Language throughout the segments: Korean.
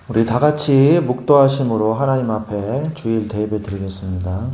우리 다 같이 묵도하심으로 하나님 앞에 주일 예배 드리겠습니다.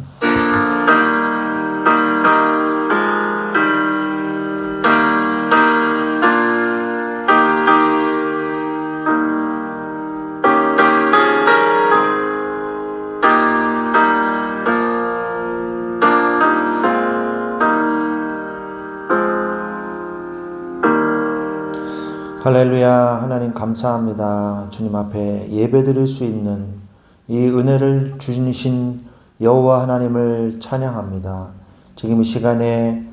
할렐루야. 하나님 감사합니다. 주님 앞에 예배드릴 수 있는 이 은혜를 주신 여호와 하나님을 찬양합니다. 지금 이 시간에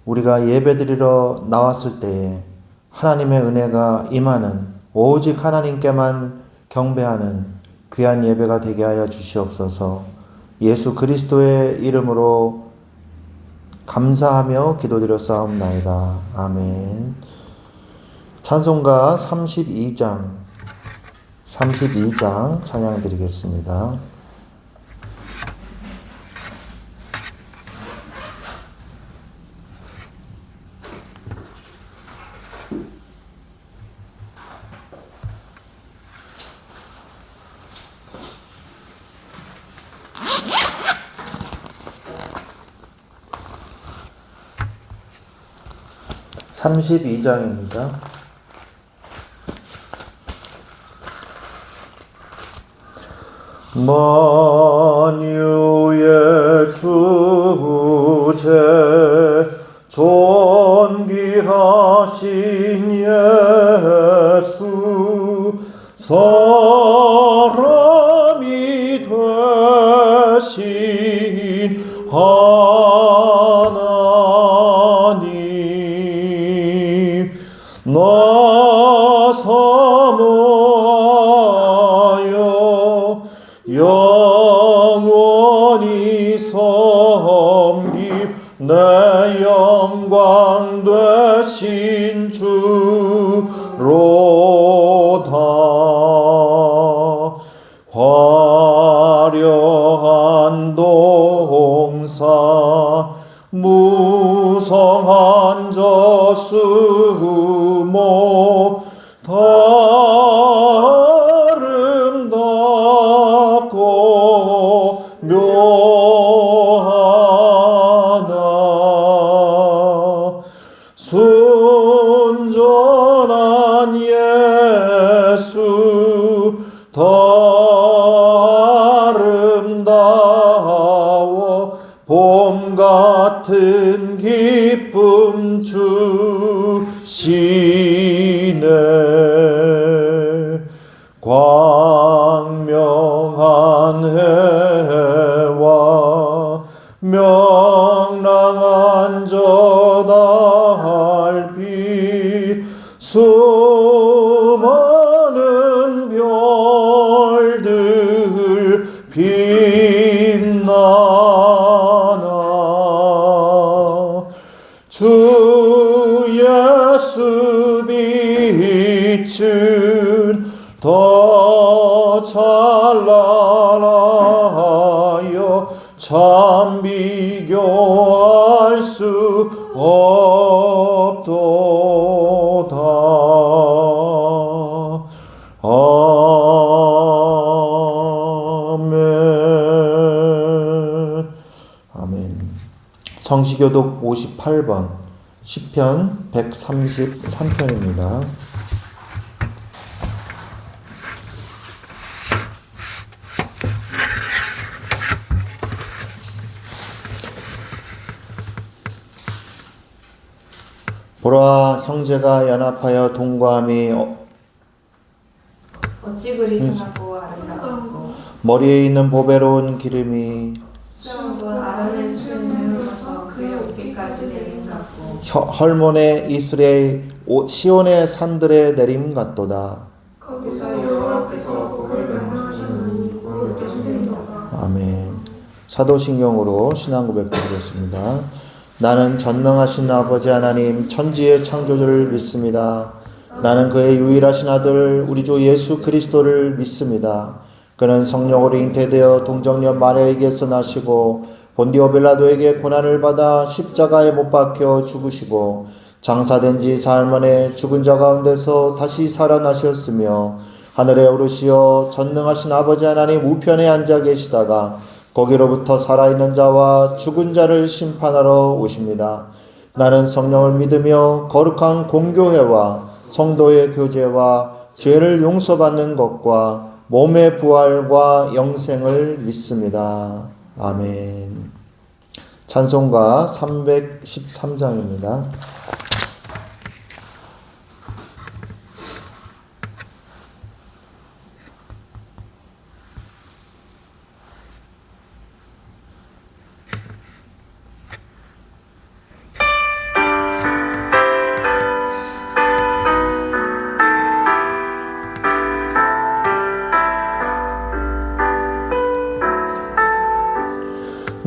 우리가 예배드리러 나왔을 때에 하나님의 은혜가 임하는, 오직 하나님께만 경배하는 귀한 예배가 되게 하여 주시옵소서. 예수 그리스도의 이름으로 감사하며 기도드렸사옵나이다. 아멘. 찬송가 32장 찬양 드리겠습니다. 만유의 주제 존귀하신 예수 사람이 되신 하나님 나 사모하여 영원히 섬김 내 영광 되신 주로다. 화려한 동산 무성한 저수목 아름답고 묘하나 순전한 예수 더 아름다워 봄 같은 기쁨 주시네. 광명한 해와 명랑한 저 달빛 수많은 별들 빛나나 주 예수 빛은 더 찬란하여 참 비교할 수 없도다. 아멘. 아멘. 성시교독 58번 시편 133편입니다. 보라, 형제가 연합하여 동거함이 어찌 그리 선하고 아름답고 머리에 있는 보배로운 기름이 수영분 아론의 수염을 흘러서 그의 어깨까지 내림 같고 헐몬의 이스라엘 시온의 산들에 내림 같도다. 거기서 여호와께서 복을 명령하셨느니 복을 주시리로다. 아멘. 사도신경으로 신앙 고백드리겠습니다. 나는 전능하신 아버지 하나님 천지의 창조주를 믿습니다. 나는 그의 유일하신 아들 우리 주 예수 그리스도를 믿습니다. 그는 성령으로 잉태되어 동정녀 마리아에게서 나시고 본디오 빌라도에게 고난을 받아 십자가에 못 박혀 죽으시고 장사된 지 사흘 만에 죽은 자 가운데서 다시 살아나셨으며 하늘에 오르시어 전능하신 아버지 하나님 우편에 앉아 계시다가 거기로부터 살아있는 자와 죽은 자를 심판하러 오십니다. 나는 성령을 믿으며 거룩한 공교회와 성도의 교제와 죄를 용서받는 것과 몸의 부활과 영생을 믿습니다. 아멘. 찬송가 313장입니다.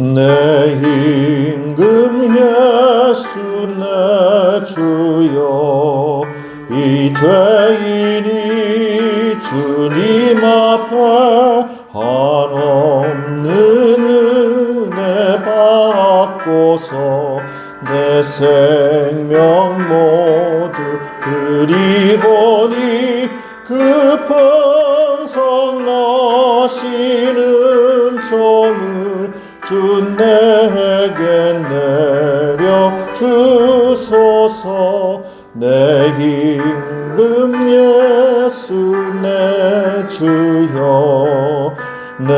내 임금 예수 내 주여 이 죄인이 주님 앞에 한없는 은혜 받고서 내 생명 모두 드리오니 그 풍성 나시는 종을 주 내게 내려 주소서. 내 임금 예수 내 주여 내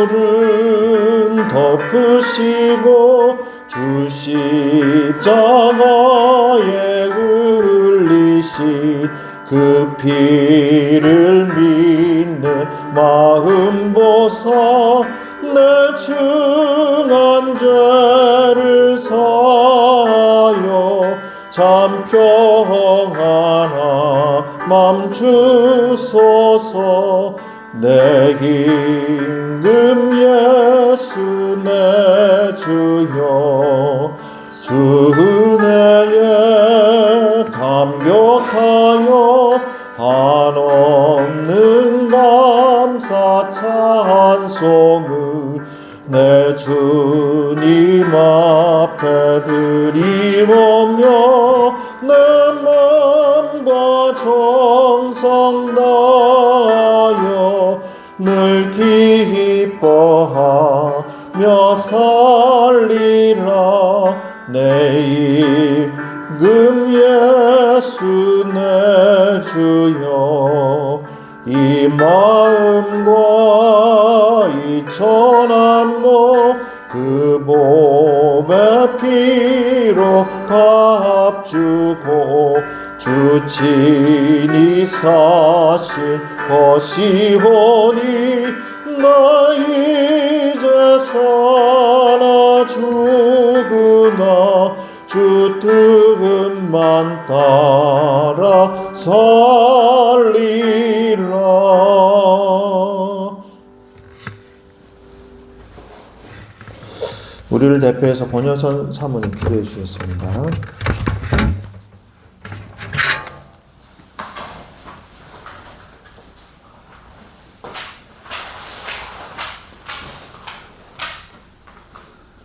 허물은 덮으시고 주 십자가에 흘리신 그 피를 믿는 마음 보사 내 중한 죄를 사하여 참 평안한 맘 주소서. 내 임금 예수 내 주여 주 은혜에 감격하여 한없는 감사 찬송을 내 주님 앞에 드리오며 내 마음과 정성 다하여 늘 기뻐하며 살리라. 내 임금 예수 내 주여 이 마음과 이 천한 것 그 몸의 피로 값주고 주 친히 사신 것이오니 나 이제 사나 죽으나 주 뜻만 따라 살리라. 우리를 대표해서 권여선 사모님 기도해 주셨습니다.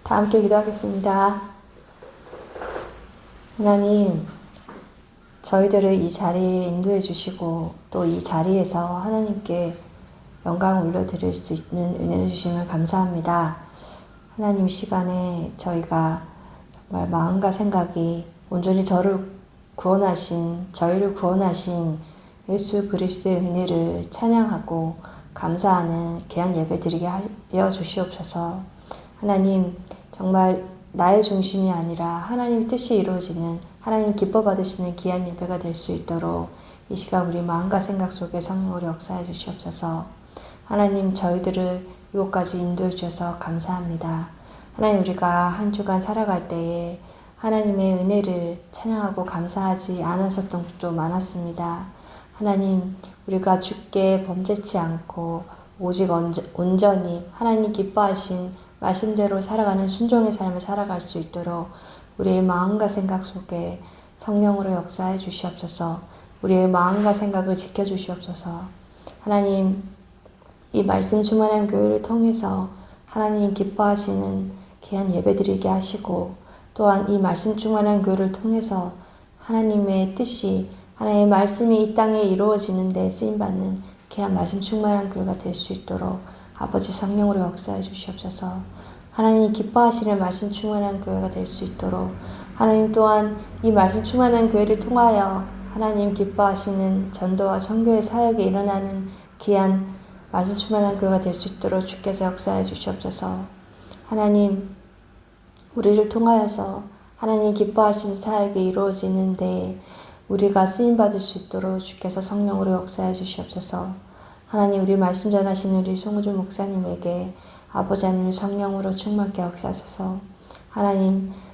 다 함께 기도하겠습니다. 하나님, 저희들을 이 자리에 인도해 주시고 또 이 자리에서 하나님께 영광을 올려드릴 수 있는 은혜를 주심을 감사합니다. 하나님, 이 시간에 저희가 정말 마음과 생각이 온전히 저희를 구원하신 예수 그리스도의 은혜를 찬양하고 감사하는 귀한 예배 드리게 하여 주시옵소서. 하나님, 정말 나의 중심이 아니라 하나님 뜻이 이루어지는, 하나님 기뻐 받으시는 귀한 예배가 될 수 있도록 이 시간 우리 마음과 생각 속에 성령으로 역사해 주시옵소서. 하나님, 저희들을 이곳까지 인도해 주셔서 감사합니다. 하나님, 우리가 한 주간 살아갈 때에 하나님의 은혜를 찬양하고 감사하지 않았었던 것도 많았습니다. 하나님, 우리가 주께 범죄치 않고 오직 온전히 하나님 기뻐하신 말씀대로 살아가는 순종의 삶을 살아갈 수 있도록 우리의 마음과 생각 속에 성령으로 역사해 주시옵소서. 우리의 마음과 생각을 지켜주시옵소서. 하나님, 이 말씀 충만한 교회를 통해서 하나님 기뻐하시는 귀한 예배드리게 하시고, 또한 이 말씀 충만한 교회를 통해서 하나님의 뜻이 하나님의 말씀이 이 땅에 이루어지는 데 쓰임받는 귀한 말씀 충만한 교회가 될 수 있도록 아버지 성령으로 역사해 주시옵소서. 하나님 기뻐하시는 말씀 충만한 교회가 될 수 있도록 하나님 또한 이 말씀 충만한 교회를 통하여 하나님 기뻐하시는 전도와 선교의 사역이 일어나는 귀한 말씀 충만한 교회가 될 수 있도록 주께서 역사해 주시옵소서. 하나님 우리를 통하여서 하나님 기뻐하시는 사역이 이루어지는데 우리가 쓰임받을 수 있도록 주께서 성령으로 역사해 주시옵소서. 하나님 우리 말씀 전하시는 우리 송우준 목사님에게 아버지 하나님 성령으로 충만케 역사하소서.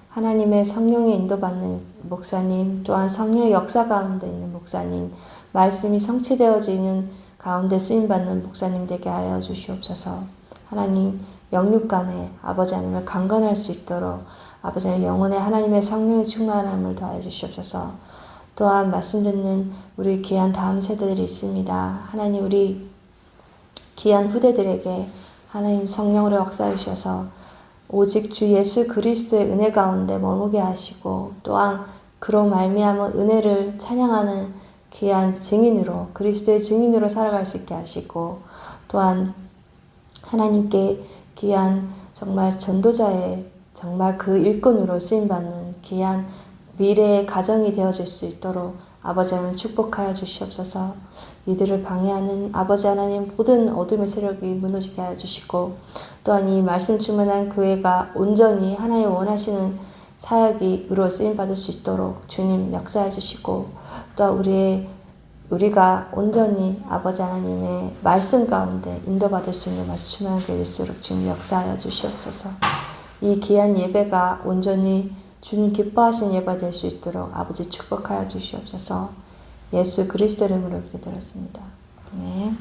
하나님의 성령의 인도받는 목사님, 또한 성령의 역사 가운데 있는 목사님, 말씀이 성취되어지는 가운데 쓰임받는 목사님 되게 하여 주시옵소서. 하나님 영육 간에 아버지 하나님을 강건할 수 있도록 아버지 하나님 영혼에 하나님의 성령의 충만함을 더해 주시옵소서. 또한 말씀 듣는 우리 귀한 다음 세대들이 있습니다. 하나님 우리 귀한 후대들에게 하나님 성령으로 역사해 주셔서 오직 주 예수 그리스도의 은혜 가운데 머무게 하시고 또한 그로 말미암은 은혜를 찬양하는 귀한 증인으로 그리스도의 증인으로 살아갈 수 있게 하시고 또한 하나님께 귀한 정말 전도자의 정말 그 일꾼으로 쓰임받는 귀한 미래의 가정이 되어질 수 있도록 아버지 하나님 축복하여 주시옵소서. 이들을 방해하는 아버지 하나님 모든 어둠의 세력이 무너지게 하여 주시고 또한 이 말씀 충만한 교회가 온전히 하나님 원하시는 사역으로 쓰임받을 수 있도록 주님 역사해 주시고 또 우리가 온전히 아버지 하나님의 말씀 가운데 인도받을 수 있는 말씀 충만한 교회일수록 주님 역사하여 주시옵소서. 이 귀한 예배가 온전히 주님 기뻐하신 예배가 될 수 있도록 아버지 축복하여 주시옵소서. 예수 그리스도 이름으로 기도드렸습니다. 아멘.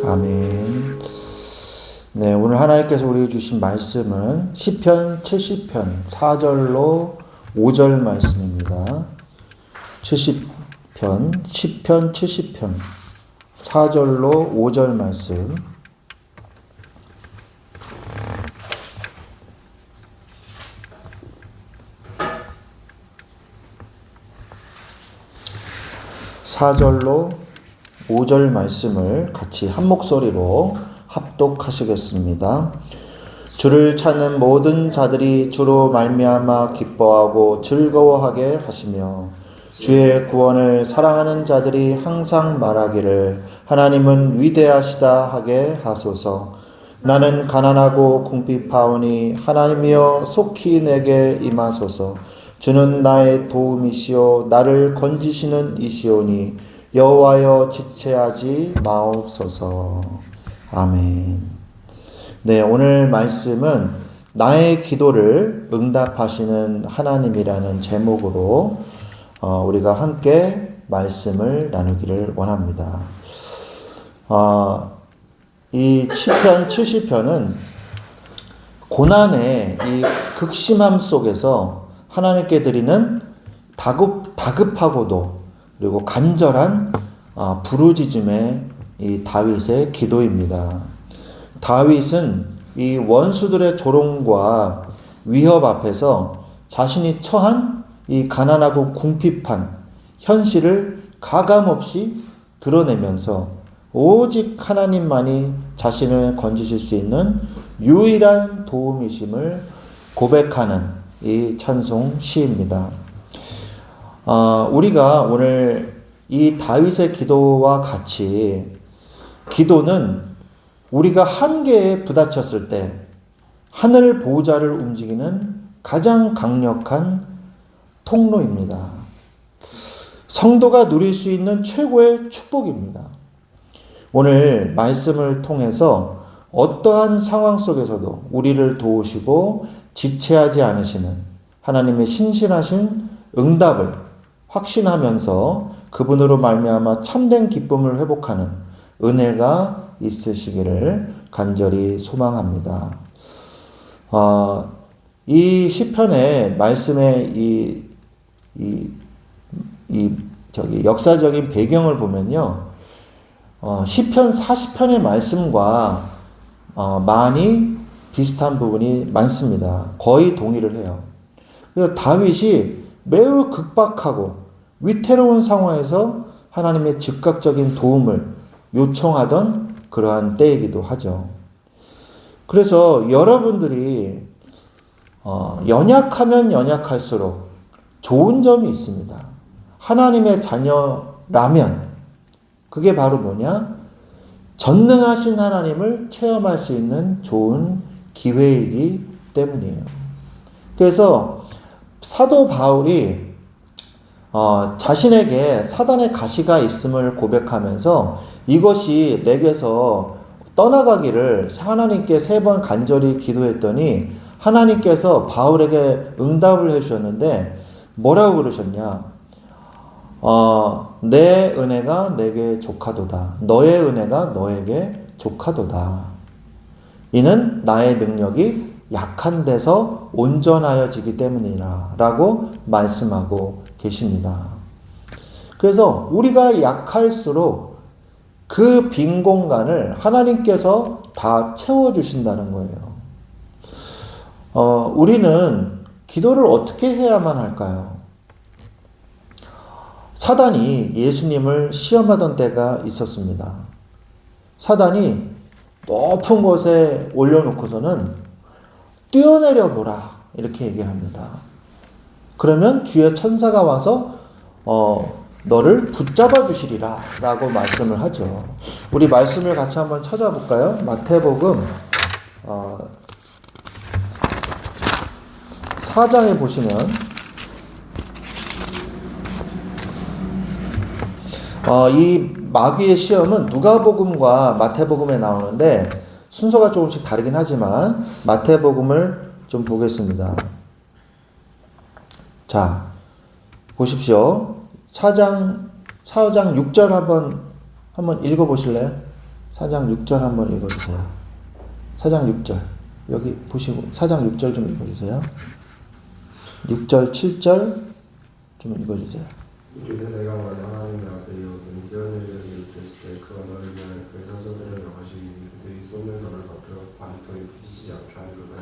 아멘. 네, 오늘 하나님께서 우리에게 주신 말씀은 시편 70편 4절로 5절 말씀입니다. 70편 70편 4절로 5절 말씀. (4절로) 5절 말씀을 같이 한 목소리로 합독하시겠습니다. 주를 찾는 모든 자들이 주로 말미암아 기뻐하고 즐거워하게 하시며 주의 구원을 사랑하는 자들이 항상 말하기를 하나님은 위대하시다 하게 하소서. 나는 가난하고 궁핍하오니 하나님이여 속히 내게 임하소서. 주는 나의 도움이시오 나를 건지시는 이시오니 여호와여 지체하지 마옵소서. 아멘. 네, 오늘 말씀은 나의 기도를 응답하시는 하나님이라는 제목으로 우리가 함께 말씀을 나누기를 원합니다. 이 시편 70편은 고난의 이 극심함 속에서 하나님께 드리는 다급하고도 그리고 간절한 부르짖음의 이 다윗의 기도입니다. 다윗은 이 원수들의 조롱과 위협 앞에서 자신이 처한 이 가난하고 궁핍한 현실을 가감없이 드러내면서 오직 하나님만이 자신을 건지실 수 있는 유일한 도움이심을 고백하는 이 찬송 시입니다. 우리가 오늘 이 다윗의 기도와 같이 기도는 우리가 한계에 부딪혔을 때 하늘 보호자를 움직이는 가장 강력한 통로입니다. 성도가 누릴 수 있는 최고의 축복입니다. 오늘 말씀을 통해서 어떠한 상황 속에서도 우리를 도우시고 지체하지 않으시는 하나님의 신실하신 응답을 확신하면서 그분으로 말미암아 참된 기쁨을 회복하는 은혜가 있으시기를 간절히 소망합니다. 이 시편의 말씀의 역사적인 배경을 보면요, 시편 40편의 말씀과 많이 비슷한 부분이 많습니다. 거의 동의를 해요. 그래서 다윗이 매우 급박하고 위태로운 상황에서 하나님의 즉각적인 도움을 요청하던 그러한 때이기도 하죠. 그래서 여러분들이 연약하면 연약할수록 좋은 점이 있습니다. 하나님의 자녀라면 그게 바로 뭐냐? 전능하신 하나님을 체험할 수 있는 좋은 기회이기 때문이에요. 그래서 사도 바울이 자신에게 사단의 가시가 있음을 고백하면서 이것이 내게서 떠나가기를 하나님께 3번 간절히 기도했더니 하나님께서 바울에게 응답을 해주셨는데 뭐라고 그러셨냐? 내 은혜가 내게 족하도다. 너의 은혜가 너에게 족하도다. 이는 나의 능력이 약한 데서 온전하여지기 때문이라 라고 말씀하고 계십니다. 그래서 우리가 약할수록 그 빈 공간을 하나님께서 다 채워주신다는 거예요. 우리는 기도를 어떻게 해야만 할까요? 사단이 예수님을 시험하던 때가 있었습니다. 사단이 높은 곳에 올려놓고서는 뛰어내려 보라 이렇게 얘기를 합니다. 그러면 주의 천사가 와서 너를 붙잡아 주시리라 라고 말씀을 하죠. 우리 말씀을 같이 한번 찾아볼까요? 마태복음 4장에 보시면 이 마귀의 시험은 누가복음과 마태복음에 나오는데 순서가 조금씩 다르긴 하지만 마태복음을 좀 보겠습니다. 자, 보십시오. 4장 6절 한번 읽어보실래요? 4장 6절 한번 읽어주세요. 4장 6절 여기 보시고 4장 6절 좀 읽어주세요. 6절 7절 좀 읽어주세요. 이르되 내가 만약 하나님의 아들이거든 뛰어내리려 일으켰을 때 그가 너를 위하여 그의 사자들을 명하시니 그들이 쏘는 너를 받들어 반통에 부딪히지 않게 하리로다.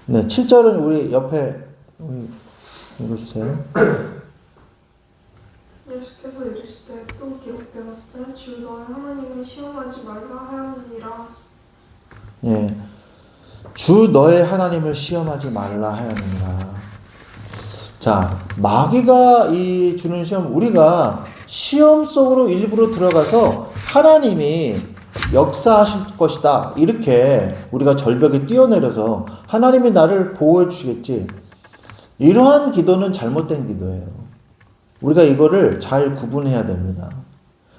네, 7절은 우리 옆에 읽어주세요. 예수께서 이르시되 또 기록되었으되 주 너의 하나님을 시험하지 말라 하였느니라. 예, 주 너의 하나님을 시험하지 말라 하였느니라. 자, 마귀가 주는 시험, 우리가 시험 속으로 일부러 들어가서 하나님이 역사하실 것이다 이렇게 우리가 절벽에 뛰어내려서 하나님이 나를 보호해 주시겠지, 이러한 기도는 잘못된 기도예요. 우리가 이거를 잘 구분해야 됩니다.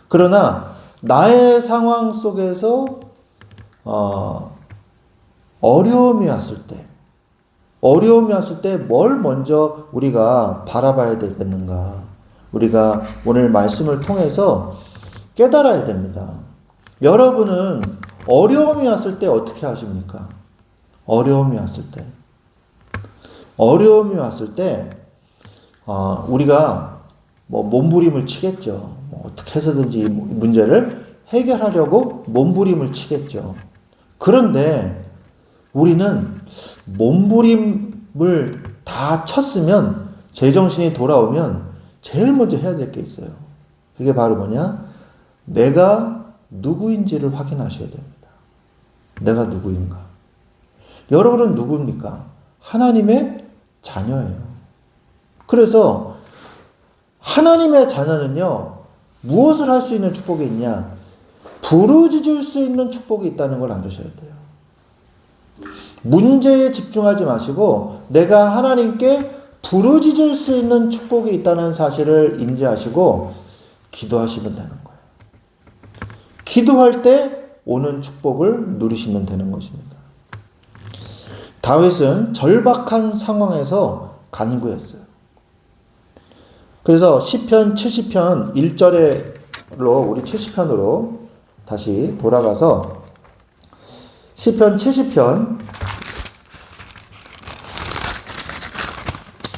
그러나 나의 상황 속에서 어려움이 왔을 때 뭘 먼저 우리가 바라봐야 되겠는가? 우리가 오늘 말씀을 통해서 깨달아야 됩니다. 여러분은 어려움이 왔을 때 어떻게 하십니까? 어려움이 왔을 때 우리가 몸부림을 치겠죠. 어떻게 해서든지 문제를 해결하려고 몸부림을 치겠죠. 그런데 우리는 몸부림을 다 쳤으면, 제정신이 돌아오면 제일 먼저 해야 될 게 있어요. 그게 바로 뭐냐? 내가 누구인지를 확인하셔야 됩니다. 내가 누구인가? 여러분은 누구입니까? 하나님의 자녀예요. 그래서 하나님의 자녀는요, 무엇을 할 수 있는 축복이 있냐? 부르짖을 수 있는 축복이 있다는 걸 알으셔야 돼요. 문제에 집중하지 마시고 내가 하나님께 부르짖을 수 있는 축복이 있다는 사실을 인지하시고 기도하시면 되는 거예요. 기도할 때 오는 축복을 누리시면 되는 것입니다. 다윗은 절박한 상황에서 간구했어요. 그래서 시편 70편 1절로 우리 70편으로 다시 돌아가서 시편 70편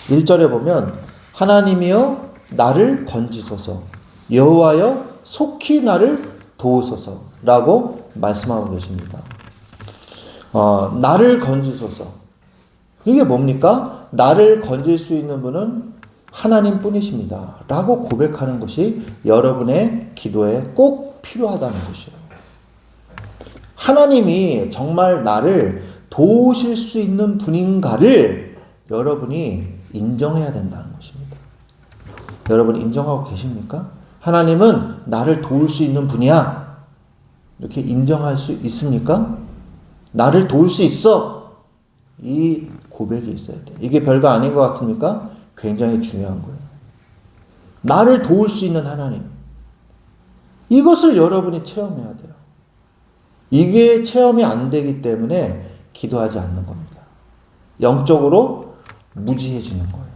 1절에 보면 하나님이여 나를 건지소서 여호와여 속히 나를 도우소서라고 말씀하고 계십니다. 나를 건지소서. 이게 뭡니까? 나를 건질 수 있는 분은 하나님 뿐이십니다. 라고 고백하는 것이 여러분의 기도에 꼭 필요하다는 것이에요. 하나님이 정말 나를 도우실 수 있는 분인가를 여러분이 인정해야 된다는 것입니다. 여러분 인정하고 계십니까? 하나님은 나를 도울 수 있는 분이야. 이렇게 인정할 수 있습니까? 나를 도울 수 있어. 이 고백이 있어야 돼. 이게 별거 아닌 것 같습니까? 굉장히 중요한 거예요. 나를 도울 수 있는 하나님. 이것을 여러분이 체험해야 돼요. 이게 체험이 안 되기 때문에 기도하지 않는 겁니다. 영적으로 무지해지는 거예요.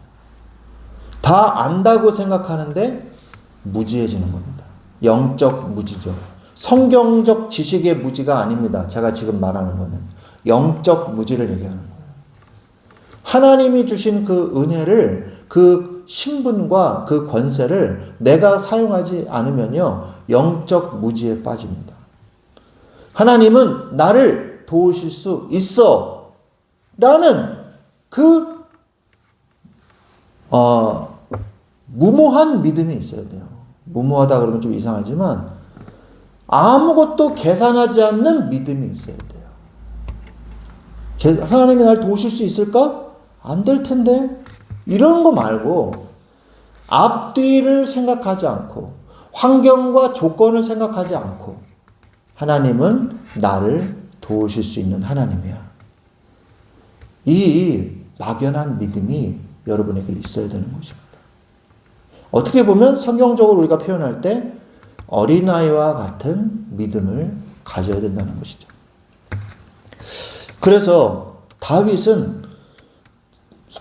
다 안다고 생각하는데 무지해지는 겁니다. 영적 무지죠. 성경적 지식의 무지가 아닙니다. 제가 지금 말하는 거는 영적 무지를 얘기하는 거예요. 하나님이 주신 그 은혜를, 그 신분과 그 권세를 내가 사용하지 않으면요, 영적 무지에 빠집니다. 하나님은 나를 도우실 수 있어 라는 그 무모한 믿음이 있어야 돼요. 무모하다 그러면 좀 이상하지만 아무것도 계산하지 않는 믿음이 있어야 돼요. 하나님이 날 도우실 수 있을까? 안 될 텐데. 이런 거 말고 앞뒤를 생각하지 않고 환경과 조건을 생각하지 않고 하나님은 나를 도우실 수 있는 하나님이야. 이 막연한 믿음이 여러분에게 있어야 되는 것입니다. 어떻게 보면 성경적으로 우리가 표현할 때 어린아이와 같은 믿음을 가져야 된다는 것이죠. 그래서 다윗은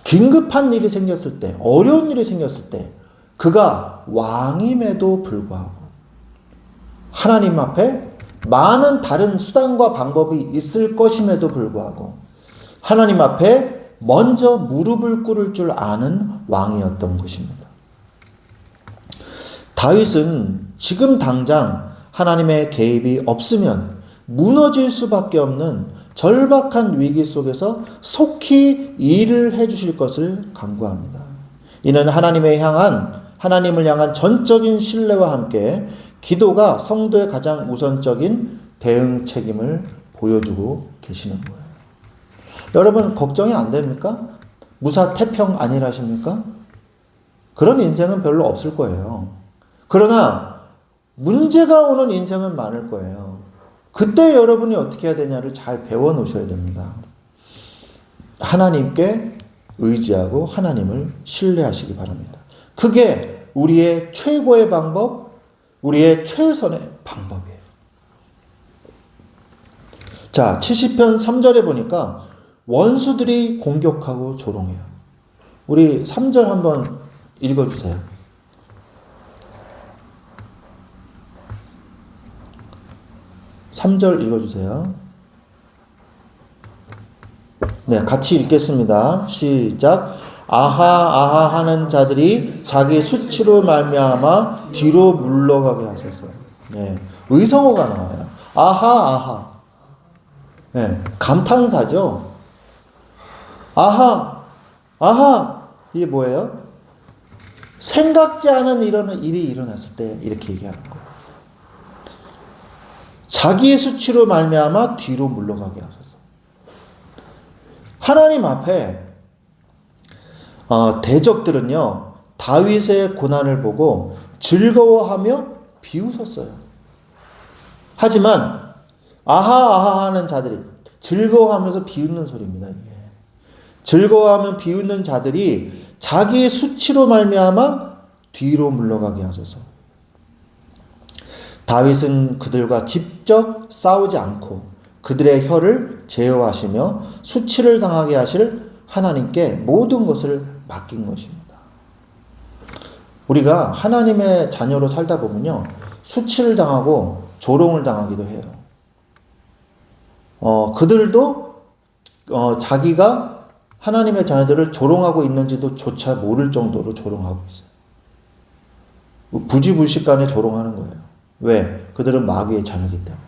긴급한 일이 생겼을 때, 어려운 일이 생겼을 때 그가 왕임에도 불구하고 하나님 앞에 많은 다른 수단과 방법이 있을 것임에도 불구하고 하나님 앞에 먼저 무릎을 꿇을 줄 아는 왕이었던 것입니다. 다윗은 지금 당장 하나님의 개입이 없으면 무너질 수밖에 없는 절박한 위기 속에서 속히 일을 해주실 것을 간구합니다. 이는 하나님을 향한 전적인 신뢰와 함께 기도가 성도의 가장 우선적인 대응 책임을 보여주고 계시는 거예요. 여러분 걱정이 안 됩니까? 무사태평 아니라십니까? 그런 인생은 별로 없을 거예요. 그러나 문제가 오는 인생은 많을 거예요. 그때 여러분이 어떻게 해야 되냐를 잘 배워 놓으셔야 됩니다. 하나님께 의지하고 하나님을 신뢰하시기 바랍니다. 그게 우리의 최고의 방법, 우리의 최선의 방법이에요. 자, 70편 3절에 보니까 원수들이 공격하고 조롱해요. 우리 3절 한번 읽어주세요. 3절 읽어주세요. 네, 같이 읽겠습니다. 시작. 아하 하는 자들이 자기 수치로 말미암아 뒤로 물러가게 하소서. 네, 의성어가 나와요. 아하. 네, 감탄사죠. 아하. 이게 뭐예요? 생각지 않은 일이 일어났을 때 이렇게 얘기하는 거예요. 자기의 수치로 말미암아 뒤로 물러가게 하소서. 하나님 앞에 대적들은요, 다윗의 고난을 보고 즐거워하며 비웃었어요. 하지만 아하 하는 자들이 즐거워하면서 비웃는 소리입니다. 이게. 즐거워하며 비웃는 자들이 자기의 수치로 말미암아 뒤로 물러가게 하소서. 다윗은 그들과 직접 싸우지 않고 그들의 혀를 제어하시며 수치를 당하게 하실 하나님께 모든 것을 맡긴 것입니다. 우리가 하나님의 자녀로 살다 보면요, 수치를 당하고 조롱을 당하기도 해요. 그들도 자기가 하나님의 자녀들을 조롱하고 있는지도 조차 모를 정도로 조롱하고 있어요. 부지불식간에 조롱하는 거예요. 왜? 그들은 마귀의 자녀이기 때문에.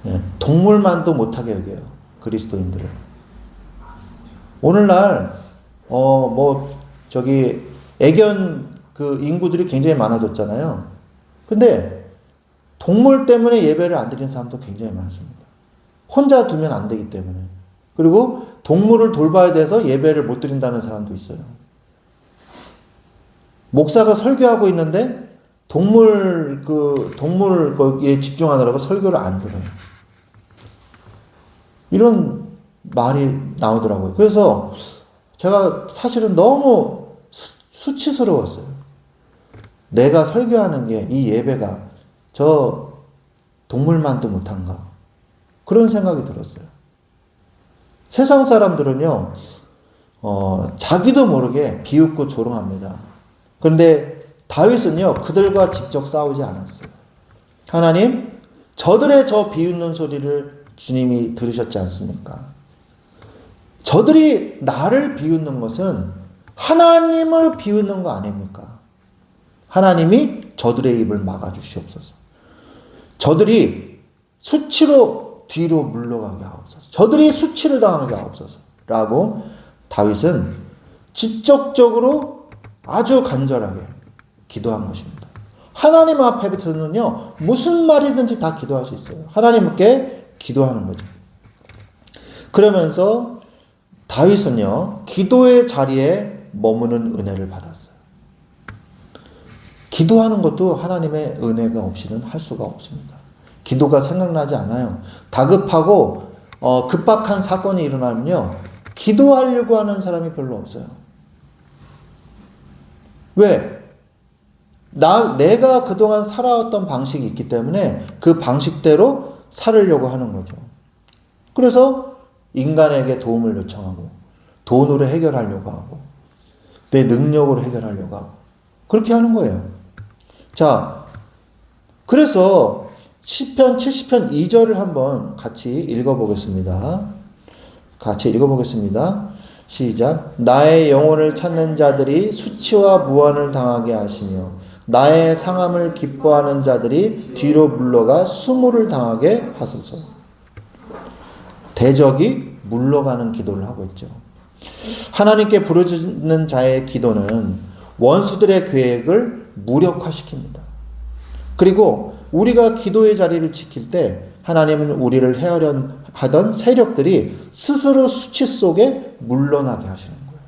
예, 동물만도 못하게 여겨요. 그리스도인들을. 오늘날 애견 그 인구들이 굉장히 많아졌잖아요. 근데 동물 때문에 예배를 안 드리는 사람도 굉장히 많습니다. 혼자 두면 안 되기 때문에. 그리고 동물을 돌봐야 돼서 예배를 못 드린다는 사람도 있어요. 목사가 설교하고 있는데 동물 거기에 집중하느라고 설교를 안 들어요. 이런 말이 나오더라고요. 그래서 제가 사실은 너무 수치스러웠어요. 내가 설교하는 게 이 예배가 저 동물만도 못한가? 그런 생각이 들었어요. 세상 사람들은요, 자기도 모르게 비웃고 조롱합니다. 그런데 다윗은요, 그들과 직접 싸우지 않았어요. 하나님, 저들의 저 비웃는 소리를 주님이 들으셨지 않습니까? 저들이 나를 비웃는 것은 하나님을 비웃는 거 아닙니까? 하나님이 저들의 입을 막아주시옵소서. 저들이 수치로 뒤로 물러가게 하옵소서. 저들이 수치를 당하게 하옵소서. 라고 다윗은 직접적으로 아주 간절하게 기도한 것입니다. 하나님 앞에서는요, 무슨 말이든지 다 기도할 수 있어요. 하나님께 기도하는 거죠. 그러면서 다윗은요, 기도의 자리에 머무는 은혜를 받았어요. 기도하는 것도 하나님의 은혜가 없이는 할 수가 없습니다. 기도가 생각나지 않아요. 다급하고 급박한 사건이 일어나면요, 기도하려고 하는 사람이 별로 없어요. 왜? 내가 그동안 살아왔던 방식이 있기 때문에 그 방식대로 살으려고 하는 거죠. 그래서 인간에게 도움을 요청하고 돈으로 해결하려고 하고 내 능력으로 해결하려고 하고 그렇게 하는 거예요. 자, 그래서 시편 70편 2절을 한번 같이 읽어보겠습니다. 시작. 나의 영혼을 찾는 자들이 수치와 무한을 당하게 하시며 나의 상함을 기뻐하는 자들이 뒤로 물러가 수모를 당하게 하소서. 대적이 물러가는 기도를 하고 있죠. 하나님께 부르짖는 자의 기도는 원수들의 계획을 무력화시킵니다. 그리고 우리가 기도의 자리를 지킬 때 하나님은 우리를 헤아려 하던 세력들이 스스로 수치 속에 물러나게 하시는 거예요.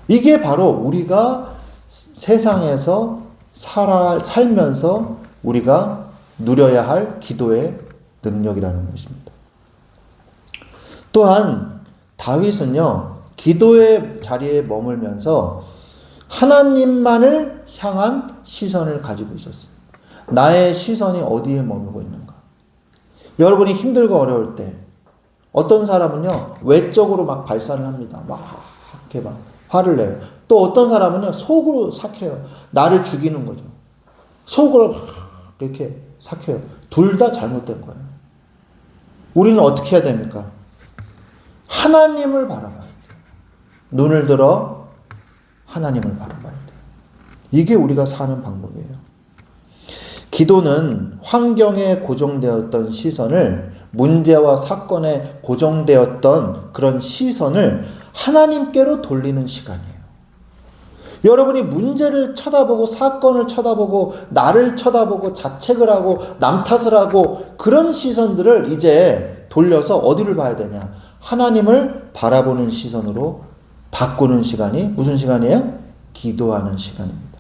이게 바로 우리가 세상에서 살면서 우리가 누려야 할 기도의 능력이라는 것입니다. 또한 다윗은요, 기도의 자리에 머물면서 하나님만을 향한 시선을 가지고 있었어요. 나의 시선이 어디에 머물고 있는가? 여러분이 힘들고 어려울 때 어떤 사람은요, 외적으로 막 발산을 합니다. 막 이렇게 막 화를 내요. 또 어떤 사람은요, 속으로 삭혀요. 나를 죽이는 거죠. 속으로 막 이렇게 삭혀요. 둘 다 잘못된 거예요. 우리는 어떻게 해야 됩니까? 하나님을 바라봐야 돼요. 눈을 들어 하나님을 바라봐야 돼요. 이게 우리가 사는 방법이에요. 기도는 환경에 고정되었던 시선을, 문제와 사건에 고정되었던 그런 시선을 하나님께로 돌리는 시간이에요. 여러분이 문제를 쳐다보고 사건을 쳐다보고 나를 쳐다보고 자책을 하고 남 탓을 하고 그런 시선들을 이제 돌려서 어디를 봐야 되냐? 하나님을 바라보는 시선으로 바꾸는 시간이 무슨 시간이에요? 기도하는 시간입니다.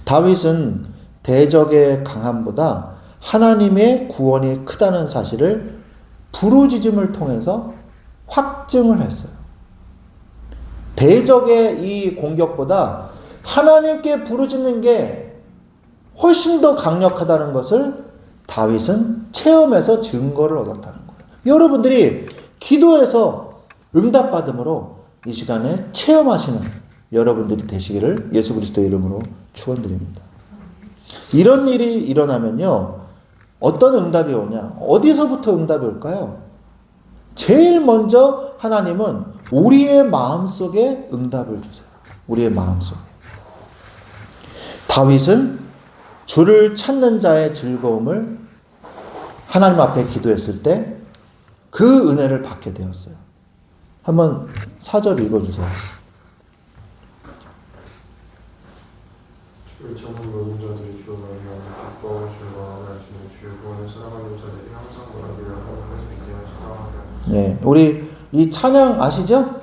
다윗은 대적의 강함보다 하나님의 구원이 크다는 사실을 부르짖음을 통해서 확증을 했어요. 대적의 이 공격보다 하나님께 부르짖는 게 훨씬 더 강력하다는 것을 다윗은 체험해서 증거를 얻었다는 거예요. 여러분들이 기도해서 응답받음으로 이 시간에 체험하시는 여러분들이 되시기를 예수 그리스도의 이름으로 축원드립니다. 이런 일이 일어나면요, 어떤 응답이 오냐? 어디서부터 응답이 올까요? 제일 먼저 하나님은 우리의 마음속에 응답을 주세요. 우리의 마음속에. 다윗은 주를 찾는 자의 즐거움을 하나님 앞에 기도했을 때 그 은혜를 받게 되었어요. 한번 4절 읽어주세요. 주를 찾는 모든 자들이 주로 말미암아 기뻐하고 즐거워하게 하시는 주의 구원을 살아가는 자들이 항상 너를 하나님께서 인정하시다 하게 하소서. 네, 우리 이 찬양 아시죠?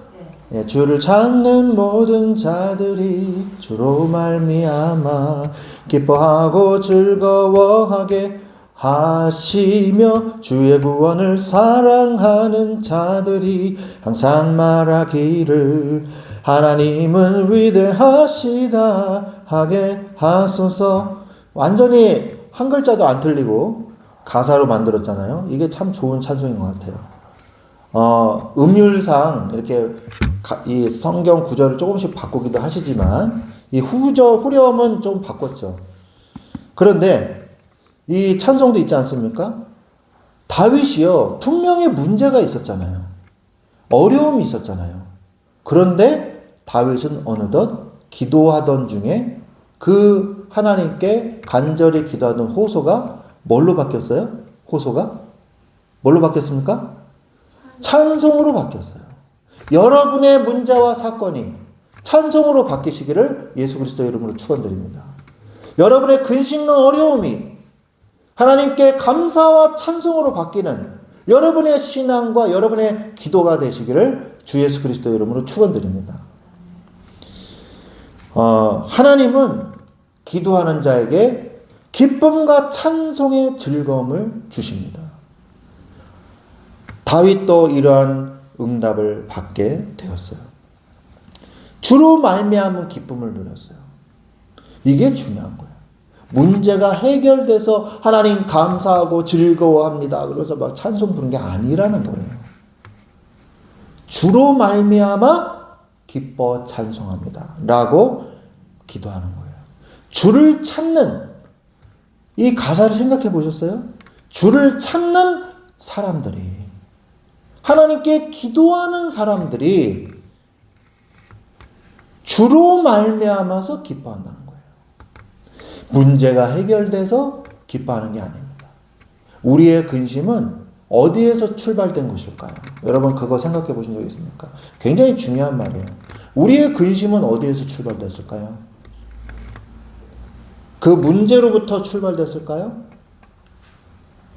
네, 주를 찾는 모든 자들이 주로 말미암아 기뻐하고 즐거워하게 하시며 주의 구원을 사랑하는 자들이 항상 말하기를 하나님은 위대하시다 하게 하소서. 완전히 한 글자도 안 틀리고 가사로 만들었잖아요. 이게 참 좋은 찬송인 것 같아요. 음률상 이렇게 이 성경 구절을 조금씩 바꾸기도 하시지만 이 후렴은 좀 바꿨죠. 그런데 이 찬송도 있지 않습니까? 다윗이요, 분명히 문제가 있었잖아요. 어려움이 있었잖아요. 그런데 다윗은 어느덧 기도하던 중에 그 하나님께 간절히 기도하던 호소가 뭘로 바뀌었어요? 호소가 뭘로 바뀌었습니까? 찬송으로 바뀌었어요. 여러분의 문제와 사건이 찬송으로 바뀌시기를 예수 그리스도의 이름으로 축원드립니다. 여러분의 근심과 어려움이 하나님께 감사와 찬송으로 바뀌는 여러분의 신앙과 여러분의 기도가 되시기를 주 예수 그리스도의 이름으로 축원드립니다. 하나님은 기도하는 자에게 기쁨과 찬송의 즐거움을 주십니다. 다윗도 이러한 응답을 받게 되었어요. 주로 말미암은 기쁨을 누렸어요. 이게 중요한 거예요. 문제가 해결돼서 하나님 감사하고 즐거워합니다. 그래서 막 찬송 부르는 게 아니라는 거예요. 주로 말미암아 기뻐 찬송합니다. 라고 기도하는 거예요. 주를 찾는 이 가사를 생각해 보셨어요? 주를 찾는 사람들이, 하나님께 기도하는 사람들이 주로 말미암아서 기뻐한다는 거예요. 문제가 해결돼서 기뻐하는 게 아닙니다. 우리의 근심은 어디에서 출발된 것일까요? 여러분 그거 생각해 보신 적 있습니까? 굉장히 중요한 말이에요. 우리의 근심은 어디에서 출발됐을까요? 그 문제로부터 출발됐을까요?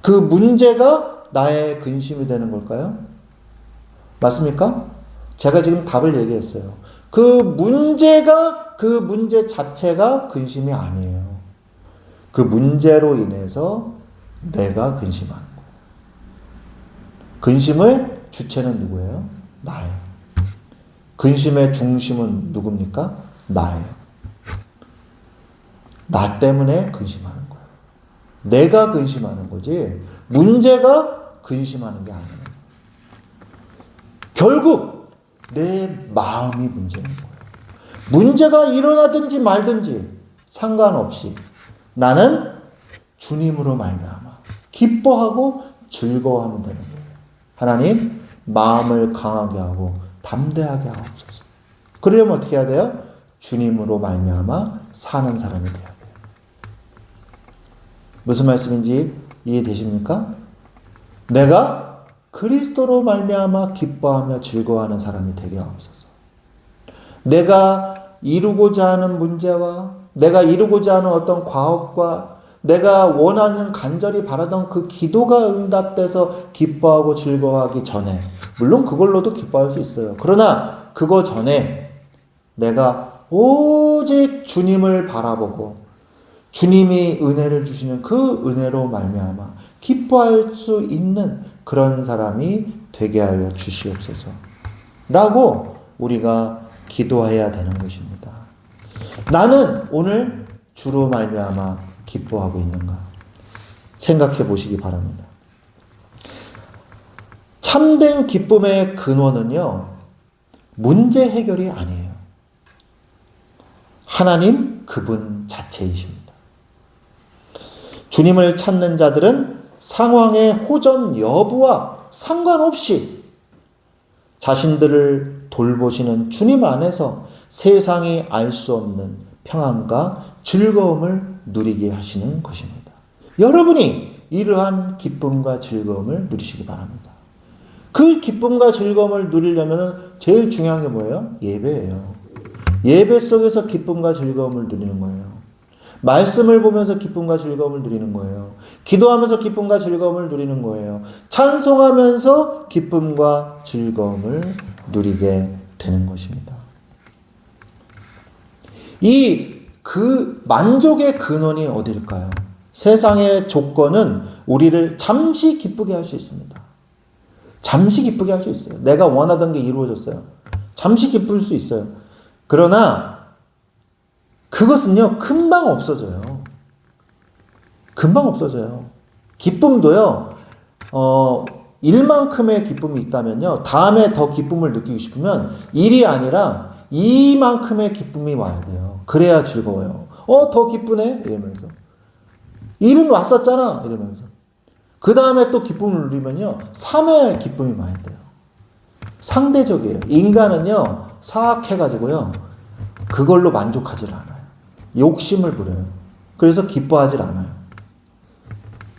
그 문제가 나의 근심이 되는 걸까요? 맞습니까? 제가 지금 답을 얘기했어요. 그 문제 자체가 근심이 아니에요. 그 문제로 인해서 내가 근심하는 거예요. 근심의 주체는 누구예요? 나예요. 근심의 중심은 누굽니까? 나예요. 나 때문에 근심하는 거예요. 내가 근심하는 거지 문제가 근심하는 게 아니에요. 결국 내 마음이 문제인 거예요. 문제가 일어나든지 말든지 상관없이 나는 주님으로 말미암아 기뻐하고 즐거워하면 되는 거예요. 하나님 마음을 강하게 하고 담대하게 하옵소서. 그러려면 어떻게 해야 돼요? 주님으로 말미암아 사는 사람이 돼야 돼요. 무슨 말씀인지 이해되십니까? 내가 그리스도로 말미암아 기뻐하며 즐거워하는 사람이 되게 하옵소서. 내가 이루고자 하는 문제와 내가 이루고자 하는 어떤 과업과 내가 원하는 간절히 바라던 그 기도가 응답돼서 기뻐하고 즐거워하기 전에, 물론 그걸로도 기뻐할 수 있어요. 그러나 그거 전에 내가 오직 주님을 바라보고 주님이 은혜를 주시는 그 은혜로 말미암아 기뻐할 수 있는 그런 사람이 되게 하여 주시옵소서 라고 우리가 기도해야 되는 것입니다. 나는 오늘 주로 말미암아 기뻐하고 있는가? 생각해 보시기 바랍니다. 참된 기쁨의 근원은요, 문제 해결이 아니에요. 하나님 그분 자체이십니다. 주님을 찾는 자들은 상황의 호전 여부와 상관없이 자신들을 돌보시는 주님 안에서 세상이 알 수 없는 평안과 즐거움을 누리게 하시는 것입니다. 여러분이 이러한 기쁨과 즐거움을 누리시기 바랍니다. 그 기쁨과 즐거움을 누리려면 제일 중요한 게 뭐예요? 예배예요. 예배 속에서 기쁨과 즐거움을 누리는 거예요. 말씀을 보면서 기쁨과 즐거움을 누리는 거예요. 기도하면서 기쁨과 즐거움을 누리는 거예요. 찬송하면서 기쁨과 즐거움을 누리게 되는 것입니다. 그 만족의 근원이 어디일까요? 세상의 조건은 우리를 잠시 기쁘게 할 수 있습니다. 잠시 기쁘게 할 수 있어요. 내가 원하던 게 이루어졌어요. 잠시 기쁠 수 있어요. 그러나 그것은요, 금방 없어져요. 금방 없어져요. 기쁨도요, 일만큼의 기쁨이 있다면요, 다음에 더 기쁨을 느끼고 싶으면 일이 아니라 이만큼의 기쁨이 와야 돼요. 그래야 즐거워요. 더 기쁘네? 이러면서. 일은 왔었잖아? 이러면서. 그 다음에 또 기쁨을 누리면요, 3회의 기쁨이 많이 돼요. 상대적이에요. 인간은요, 사악해가지고요, 그걸로 만족하질 않아요. 욕심을 부려요. 그래서 기뻐하질 않아요.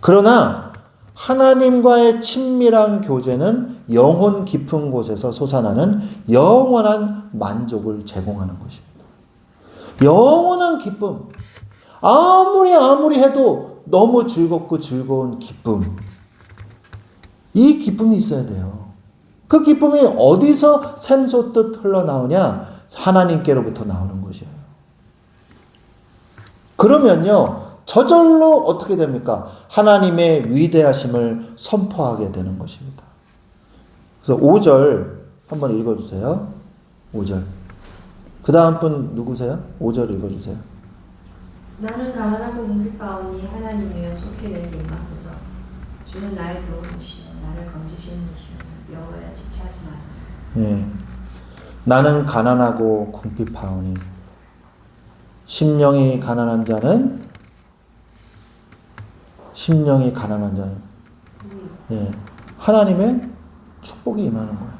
그러나 하나님과의 친밀한 교제는 영혼 깊은 곳에서 솟아나는 영원한 만족을 제공하는 것입니다. 영원한 기쁨. 아무리 해도 너무 즐겁고 즐거운 기쁨. 이 기쁨이 있어야 돼요. 그 기쁨이 어디서 샘솟듯 흘러나오냐? 하나님께로부터 나오는 것이에요. 그러면요, 저절로 어떻게 됩니까? 하나님의 위대하심을 선포하게 되는 것입니다. 그래서 5절 한번 읽어주세요. 5절. 그 다음 분 누구세요? 5절 읽어주세요. 나는 가난하고 궁핍하오니 하나님이여 속히 내게 임하소서. 주는 나의 도움이시여 나를 건지시는 이시여 여호와여 지체하지 마소서. 예. 나는 가난하고 궁핍하오니. 심령이 가난한 자는 예, 하나님의 축복이 임하는 거예요.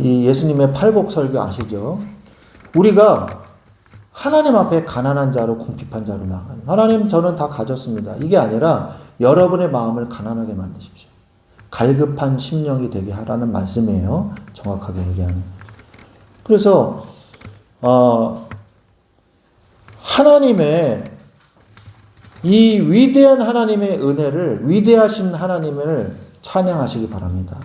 이 예수님의 팔복 설교 아시죠? 우리가 하나님 앞에 가난한 자로 궁핍한 자로 나가요. 하나님 저는 다 가졌습니다. 이게 아니라 여러분의 마음을 가난하게 만드십시오. 갈급한 심령이 되게 하라는 말씀이에요. 정확하게 얘기하면. 그래서 하나님의 이 위대한 하나님의 은혜를, 위대하신 하나님을 찬양하시기 바랍니다.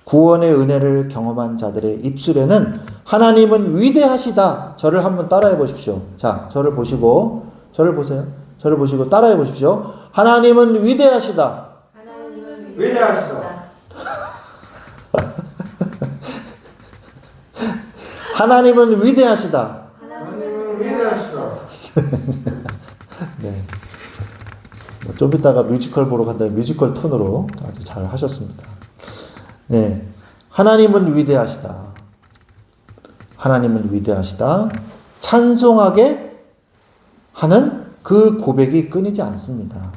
구원의 은혜를 경험한 자들의 입술에는 하나님은 위대하시다. 저를 한번 따라해 보십시오. 자, 저를 보시고, 저를 보세요. 저를 보시고 따라해 보십시오. 하나님은 위대하시다. 하나님은 위대하시다. 하나님은 위대하시다. 하나님은 위대하시다. 네. 좀 이따가 뮤지컬 보러 간다면 뮤지컬 톤으로 아주 잘 하셨습니다. 네. 하나님은 위대하시다. 하나님은 위대하시다. 찬송하게 하는 그 고백이 끊이지 않습니다.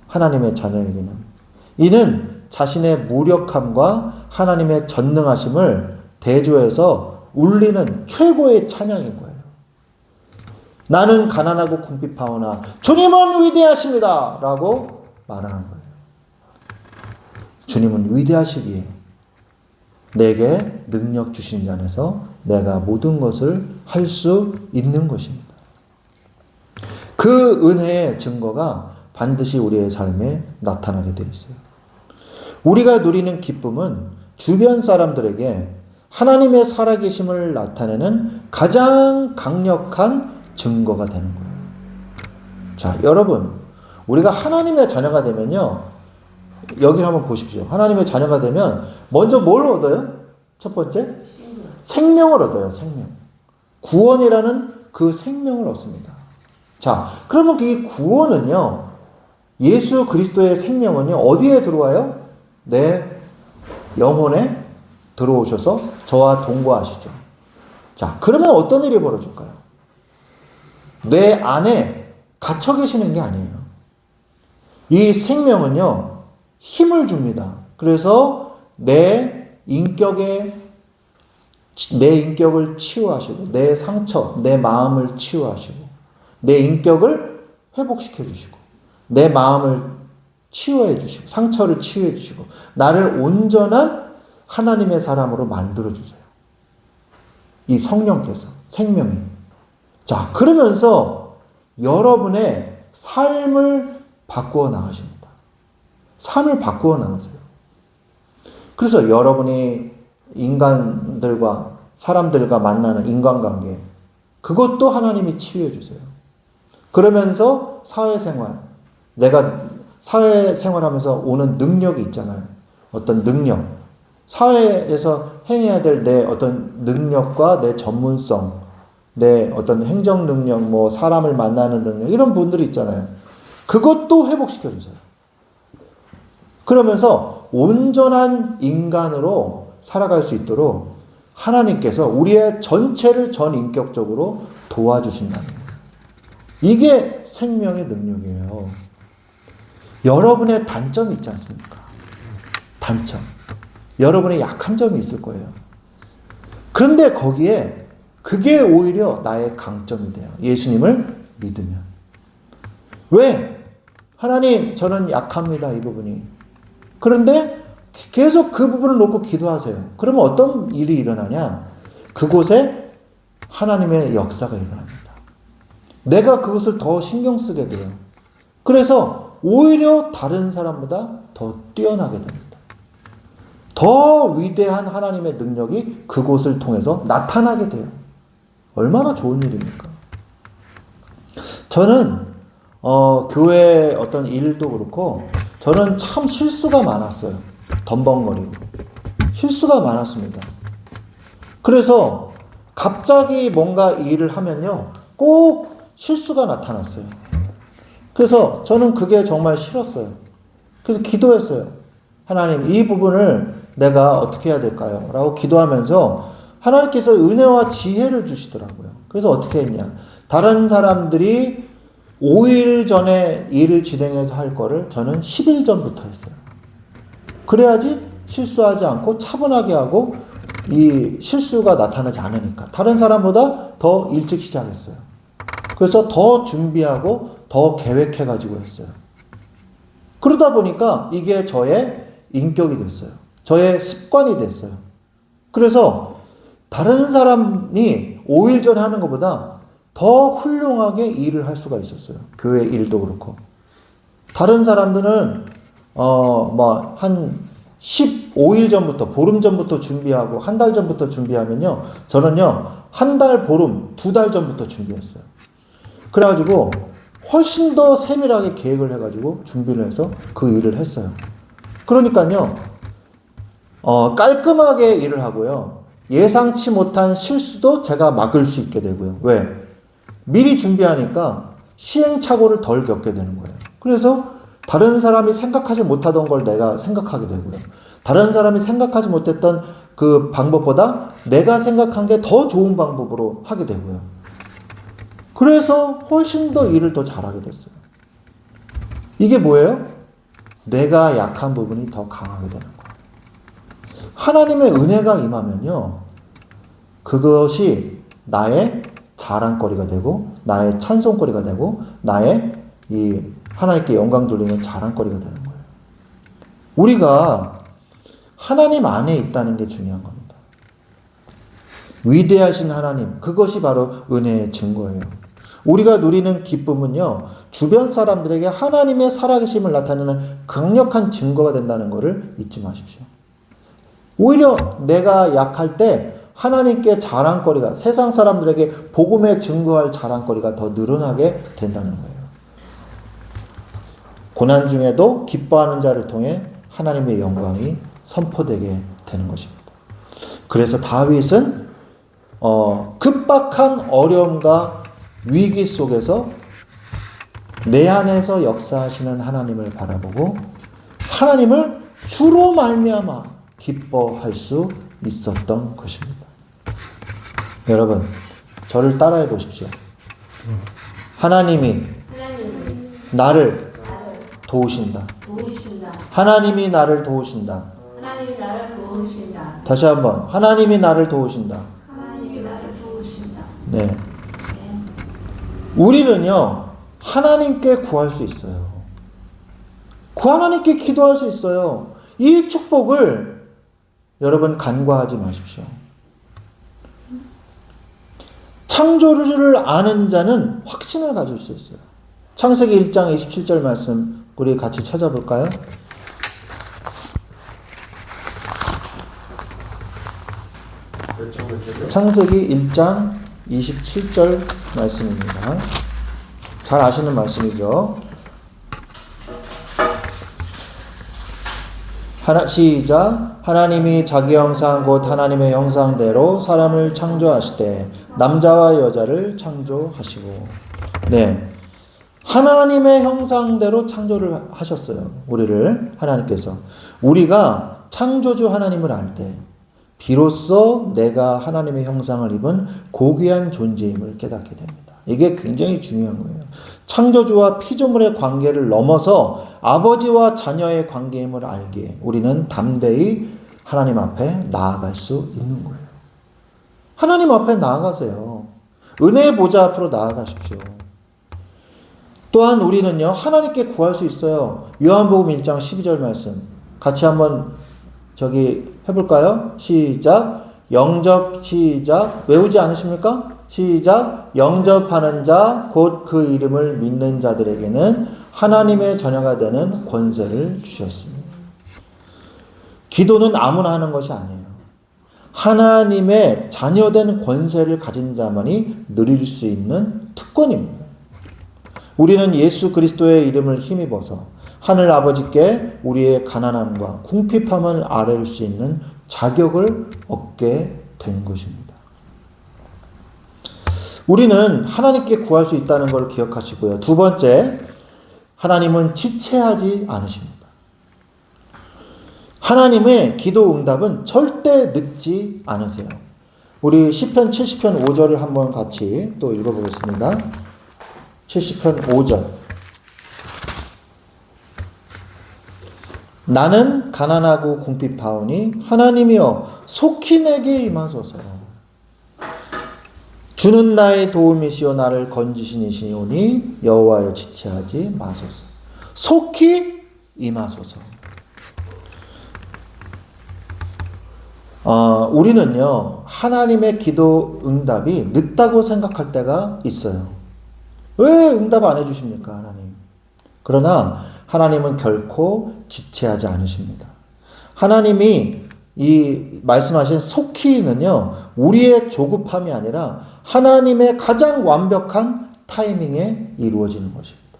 하나님의 자녀에게는. 이는 자신의 무력함과 하나님의 전능하심을 대조해서 울리는 최고의 찬양인 거예요. 나는 가난하고 궁핍하오나 주님은 위대하십니다. 라고 말하는 거예요. 주님은 위대하시기에 내게 능력 주신 자 안에서 내가 모든 것을 할 수 있는 것입니다. 그 은혜의 증거가 반드시 우리의 삶에 나타나게 되어 있어요. 우리가 누리는 기쁨은 주변 사람들에게 하나님의 살아계심을 나타내는 가장 강력한 증거가 되는 거예요. 자, 여러분, 우리가 하나님의 자녀가 되면요, 여기를 한번 보십시오. 하나님의 자녀가 되면 먼저 뭘 얻어요? 첫 번째? 생명을 얻어요. 생명. 구원이라는 그 생명을 얻습니다. 자, 그러면 이 구원은요, 예수 그리스도의 생명은요, 어디에 들어와요? 내 영혼에 들어오셔서 저와 동거하시죠. 자, 그러면 어떤 일이 벌어질까요? 내 안에 갇혀 계시는 게 아니에요. 이 생명은요, 힘을 줍니다. 그래서 내 인격을 치유하시고, 내 상처, 내 마음을 치유하시고, 내 인격을 회복시켜 주시고, 내 마음을 치유해 주시고, 상처를 치유해 주시고, 나를 온전한 하나님의 사람으로 만들어 주세요. 이 성령께서, 생명이. 자, 그러면서 여러분의 삶을 바꾸어 나가십니다. 삶을 바꾸어 나가세요. 그래서 여러분이 인간들과 사람들과 만나는 인간관계, 그것도 하나님이 치유해 주세요. 그러면서 사회생활, 내가 사회생활하면서 오는 능력이 있잖아요. 어떤 능력, 사회에서 행해야 될 내 어떤 능력과 내 전문성, 내 어떤 행정 능력, 뭐 사람을 만나는 능력, 이런 분들이 있잖아요. 그것도 회복시켜 주세요. 그러면서 온전한 인간으로 살아갈 수 있도록 하나님께서 우리의 전체를 전인격적으로 도와주신다는 거예요. 이게 생명의 능력이에요. 여러분의 단점이 있지 않습니까? 단점. 여러분의 약한 점이 있을 거예요. 그런데 거기에 그게 오히려 나의 강점이 돼요. 예수님을 믿으면. 왜? 하나님, 저는 약합니다. 이 부분이. 그런데 계속 그 부분을 놓고 기도하세요. 그러면 어떤 일이 일어나냐? 그곳에 하나님의 역사가 일어납니다. 내가 그것을 더 신경 쓰게 돼요. 그래서 오히려 다른 사람보다 더 뛰어나게 됩니다. 더 위대한 하나님의 능력이 그곳을 통해서 나타나게 돼요. 얼마나 좋은 일입니까? 저는 교회 어떤 일도 그렇고 저는 참 실수가 많았어요. 덤벙거리고 실수가 많았습니다. 그래서 갑자기 뭔가 일을 하면요, 꼭 실수가 나타났어요. 그래서 저는 그게 정말 싫었어요. 그래서 기도했어요. 하나님, 이 부분을 내가 어떻게 해야 될까요? 라고 기도하면서 하나님께서 은혜와 지혜를 주시더라고요. 그래서 어떻게 했냐? 다른 사람들이 5일 전에 일을 진행해서 할 거를 저는 10일 전부터 했어요. 그래야지 실수하지 않고 차분하게 하고 이 실수가 나타나지 않으니까. 다른 사람보다 더 일찍 시작했어요. 그래서 더 준비하고 더 계획해가지고 했어요. 그러다 보니까 이게 저의 인격이 됐어요. 저의 습관이 됐어요. 그래서 다른 사람이 5일 전에 하는 것보다 더 훌륭하게 일을 할 수가 있었어요. 교회 일도 그렇고. 다른 사람들은 한 15일 전부터, 보름 전부터 준비하고 한 달 전부터 준비하면요, 저는요 한 달, 보름, 2달 전부터 준비했어요. 그래가지고 훨씬 더 세밀하게 계획을 해가지고 준비를 해서 그 일을 했어요. 그러니까요 깔끔하게 일을 하고요, 예상치 못한 실수도 제가 막을 수 있게 되고요. 왜? 미리 준비하니까 시행착오를 덜 겪게 되는 거예요. 그래서 다른 사람이 생각하지 못하던 걸 내가 생각하게 되고요. 다른 사람이 생각하지 못했던 그 방법보다 내가 생각한 게 더 좋은 방법으로 하게 되고요. 그래서 훨씬 더 일을 더 잘하게 됐어요. 이게 뭐예요? 내가 약한 부분이 더 강하게 되는 거예요. 하나님의 은혜가 임하면요, 그것이 나의 자랑거리가 되고 나의 찬송거리가 되고 나의 이 하나님께 영광 돌리는 자랑거리가 되는 거예요. 우리가 하나님 안에 있다는 게 중요한 겁니다. 위대하신 하나님, 그것이 바로 은혜의 증거예요. 우리가 누리는 기쁨은요, 주변 사람들에게 하나님의 살아계심을 나타내는 강력한 증거가 된다는 것을 잊지 마십시오. 오히려 내가 약할 때 하나님께 자랑거리가, 세상 사람들에게 복음에 증거할 자랑거리가 더 늘어나게 된다는 거예요. 고난 중에도 기뻐하는 자를 통해 하나님의 영광이 선포되게 되는 것입니다. 그래서 다윗은 급박한 어려움과 위기 속에서 내 안에서 역사하시는 하나님을 바라보고 하나님을 주로 말미암아 기뻐할 수 있었던 것입니다. 여러분, 저를 따라해 보십시오. 하나님이 나를 도우신다. 하나님이 나를 도우신다. 다시 한번, 하나님이 나를 도우신다. 네. 우리는요, 하나님께 구할 수 있어요. 하나님께 기도할 수 있어요. 이 축복을 여러분 간과하지 마십시오. 창조주를 아는 자는 확신을 가질 수 있어요. 창세기 1장 27절 말씀 우리 같이 찾아볼까요? 창세기 1장 27절 말씀입니다. 잘 아시는 말씀이죠. 시작. 하나님이 자기 형상 곧 하나님의 형상대로 사람을 창조하시되 남자와 여자를 창조하시고. 네, 하나님의 형상대로 창조를 하셨어요. 우리를 하나님께서. 우리가 창조주 하나님을 알 때 비로소 내가 하나님의 형상을 입은 고귀한 존재임을 깨닫게 됩니다. 이게 굉장히 중요한 거예요. 창조주와 피조물의 관계를 넘어서 아버지와 자녀의 관계임을 알기에 우리는 담대히 하나님 앞에 나아갈 수 있는 거예요. 하나님 앞에 나아가세요. 은혜의 보좌 앞으로 나아가십시오. 또한 우리는요, 하나님께 구할 수 있어요. 요한복음 1장 12절 말씀 같이 한번 해볼까요? 시작. 영접. 시작. 외우지 않으십니까? 시작. 영접하는 자 곧 그 이름을 믿는 자들에게는 하나님의 자녀가 되는 권세를 주셨습니다. 기도는 아무나 하는 것이 아니에요. 하나님의 자녀된 권세를 가진 자만이 누릴 수 있는 특권입니다. 우리는 예수 그리스도의 이름을 힘입어서 하늘 아버지께 우리의 가난함과 궁핍함을 아뢰을 수 있는 자격을 얻게 된 것입니다. 우리는 하나님께 구할 수 있다는 걸 기억하시고요. 두 번째, 하나님은 지체하지 않으십니다. 하나님의 기도 응답은 절대 늦지 않으세요. 우리 시편 70편 5절을 한번 같이 또 읽어보겠습니다. 70편 5절. 나는 가난하고 궁핍하오니 하나님이여 속히 내게 임하소서. 주는 나의 도움이시오 나를 건지시니시오니 여호와여 지체하지 마소서. 속히 임하소서. 우리는요, 하나님의 기도 응답이 늦다고 생각할 때가 있어요. 왜 응답 안 해주십니까, 하나님? 그러나 하나님은 결코 지체하지 않으십니다. 하나님이 이 말씀하신 속히는요, 우리의 조급함이 아니라 하나님의 가장 완벽한 타이밍에 이루어지는 것입니다.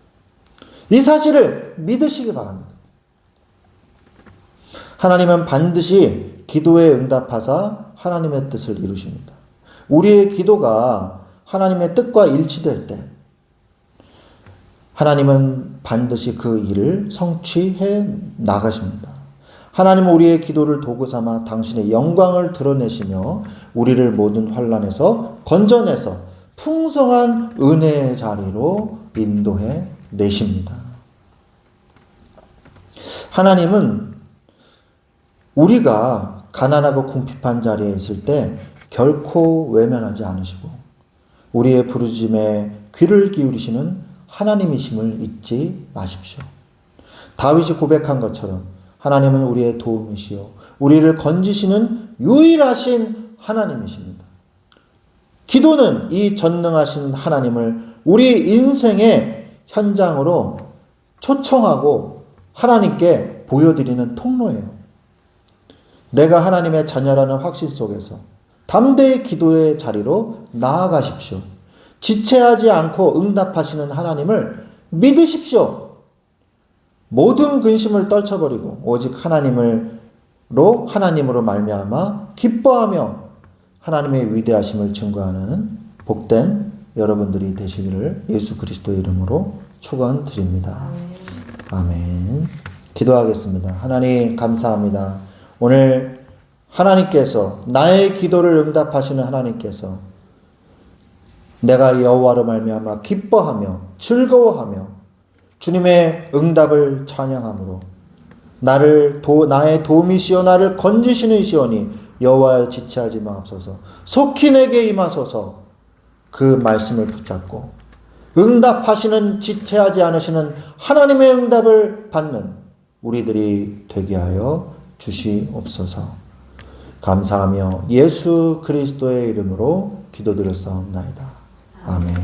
이 사실을 믿으시기 바랍니다. 하나님은 반드시 기도에 응답하사 하나님의 뜻을 이루십니다. 우리의 기도가 하나님의 뜻과 일치될 때 하나님은 반드시 그 일을 성취해 나가십니다. 하나님은 우리의 기도를 도구 삼아 당신의 영광을 드러내시며 우리를 모든 환난에서 건져내서 풍성한 은혜의 자리로 인도해 내십니다. 하나님은 우리가 가난하고 궁핍한 자리에 있을 때 결코 외면하지 않으시고 우리의 부르짖음에 귀를 기울이시는 하나님이심을 잊지 마십시오. 다윗이 고백한 것처럼 하나님은 우리의 도움이시요 우리를 건지시는 유일하신 하나님이십니다. 기도는 이 전능하신 하나님을 우리 인생의 현장으로 초청하고 하나님께 보여드리는 통로예요. 내가 하나님의 자녀라는 확신 속에서 담대히 기도의 자리로 나아가십시오. 지체하지 않고 응답하시는 하나님을 믿으십시오. 모든 근심을 떨쳐버리고 오직 하나님으로 말미암아 기뻐하며 하나님의 위대하심을 증거하는 복된 여러분들이 되시기를 예수 그리스도의 이름으로 축원드립니다. 아멘. 기도하겠습니다. 하나님 감사합니다. 오늘 하나님께서 나의 기도를 응답하시는 하나님께서 내가 여호와로 말미암아 기뻐하며 즐거워하며 주님의 응답을 찬양함으로 나의 도움이시여 나를 건지시는 시오니 여호와여 지체하지 마옵소서. 속히 내게 임하소서. 그 말씀을 붙잡고 응답하시는 지체하지 않으시는 하나님의 응답을 받는 우리들이 되게 하여 주시옵소서. 감사하며 예수 그리스도의 이름으로 기도드렸사옵나이다. 아멘.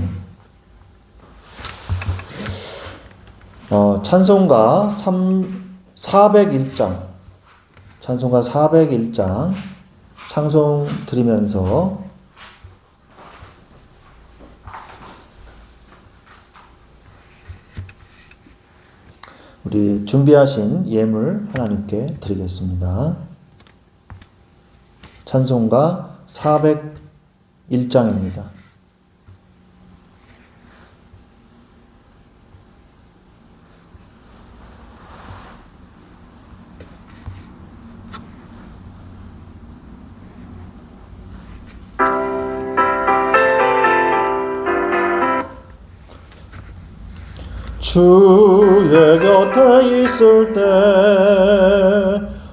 찬송가 401장 찬송가 401장 찬송 드리면서 우리 준비하신 예물 하나님께 드리겠습니다. 찬송가 401장입니다. 주의 곁에 있을 때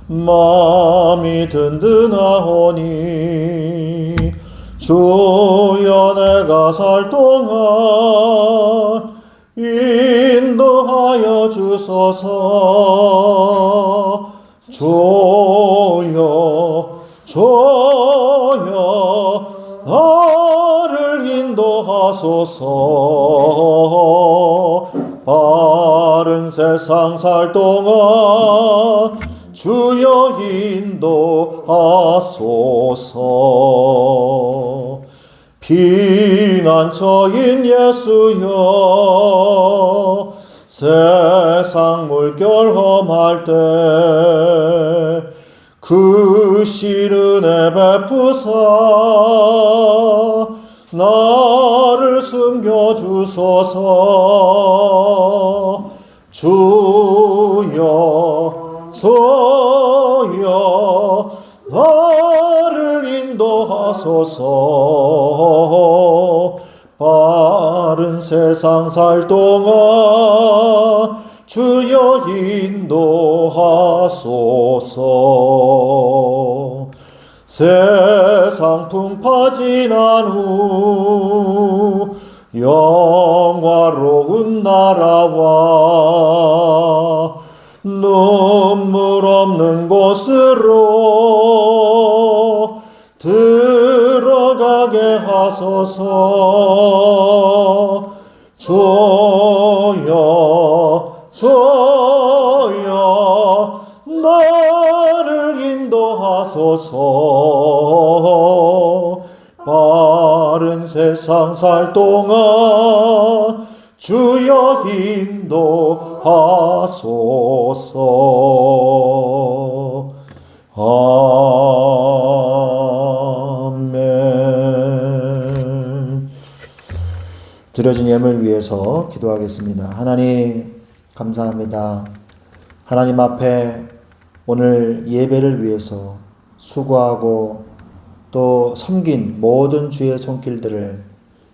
마음이 든든하오니 주여 내가 살 동안 인도하여 주소서. 주여 나를 인도하소서. 바른 세상 살 동안 주여 인도하소서. 피난처인 예수여 세상 물결 험할 때 그 시른에 베푸사 나를 숨겨주소서. 주여 나를 인도하소서. 바른 세상 살 동안 주여 인도하소서. 세상 풍파 지난 후 영화로운 나라와 눈물 없는 곳으로 들어가게 하소서. 주여 나를 인도하소서. 바른 세상 살 동안 주여 인도하소서. 아멘. 드려진 예물 위해서 기도하겠습니다. 하나님 감사합니다. 하나님 앞에 오늘 예배를 위해서 수고하고 또 섬긴 모든 주의 손길들을